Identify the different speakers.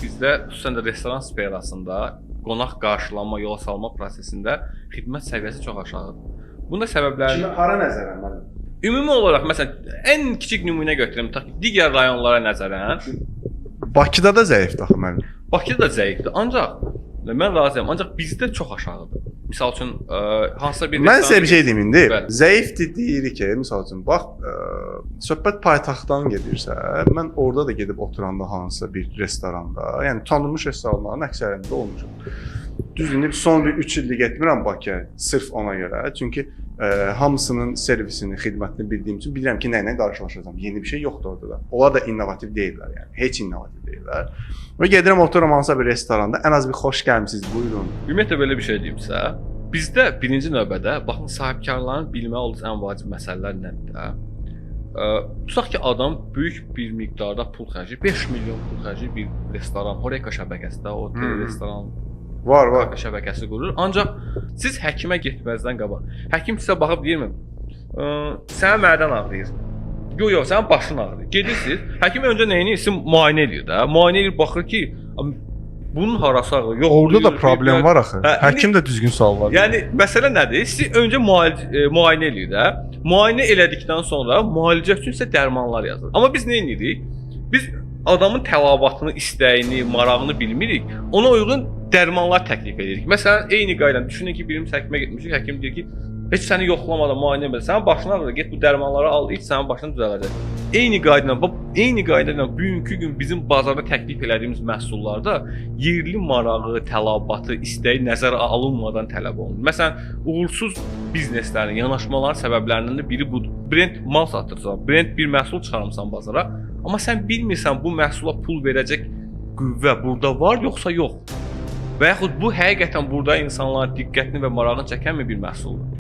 Speaker 1: Bizdə xüsusən də restoran sferasında qonaq qarşılanma, yola salma prosesində xidmət səviyyəsi çox aşağıdır. Bunda səbəbləri
Speaker 2: hara nəzərən müəllim?
Speaker 1: ümumi olaraq məsələn ən kiçik nümunə götürüm, tutaq ki, digər rayonlara nəzərən
Speaker 2: Bakıda da zəifdir axı müəllim.
Speaker 1: Bakıda da zəifdir. Ancaq mən razıyam, ancaq bizdə çox aşağıdır. Misal üçün hansısa bir
Speaker 2: Mən sizə bir şey deyim indi.
Speaker 1: Bəli.
Speaker 2: Zəifdir deyirik ki, misal üçün bax söhbət paytaxtdan gedirsə, mən orada da gedib oturanda hansısa bir restoranda, yəni tanınmış restoranların əksərində olmuşam. Düzdür, son bir 3 ildir getmirəm Bakıya sırf ona görə. Çünki hamısının servisini, xidmətini bildiyim üçün bilirəm ki, nə ilə qarşılaşacağam. Yeni bir şey yoxdur orada da. Onlar da innovativ deyillər yəni. Heç innovativ deyillər. Və gedirəm otururam hansısa bir restoranda, ən az bir xoş gəlmisiniz, buyurun.
Speaker 1: Ümumiyyətlə belə bir şey deyimsə, bizdə birinci növbədə baxın sahibkarların bilməli olduğu ən vacib məsələlər nədir? Tutaq ki, adam böyük bir miqdarda pul xərcləyir, 5 milyon pul xərcləyir bir restoran, Horeca şəbəkəsində, otel, restoran
Speaker 2: Var.
Speaker 1: şəbəkəsi qurur. Ancaq siz həkimə getməzdən qabaq, həkim sizə baxıb deyirmi? Sənin mədən ağrıyır. Yox, sənin başın ağrıyır. Gedirsiniz, həkim öncə nəyini sizin müayinə edir də. Müayinə edir, baxır ki, bunun harası ağrır? Yox.
Speaker 2: Orada da problem var axı. Həkim də düzgün suallar.
Speaker 1: Yəni məsələ nədir? Siz öncə müayinə eləyin də. Müayinə elədikdən sonra müalicə üçün sizə dərmanlar yazır. Amma biz nə edirik? Biz adamın tələbatını, istəyini, marağını bilmirik. Ona uyğun dərmanlar təklif edirik. Məsələn, eyni qayda düşünün ki, birimiz həkimə getmişik, həkim deyir ki, heç səni yoxlamadan müayinə etmədən, sənin başın ağrır, get bu dərmanları al, iç, sənin başın düzələcək. Eyni qayda ilə bugünkü gün bizim bazarda təklif elədiyimiz məhsullarda yerli marağı, tələbatı, istəyi nəzərə alınmadan tələb olunur. Məsələn, uğursuz bizneslərin, yanaşmaların səbəblərindən də biri budur. Brend mal satırsan, brend bir məhsul çıxarmısan bazara, amma sən bilmirsən bu məhsula pul verəcək qüvvə burada var yoxsa yox. Və yaxud bu həqiqətən burada insanların diqqətini və marağını çəkən bir məhsuldur.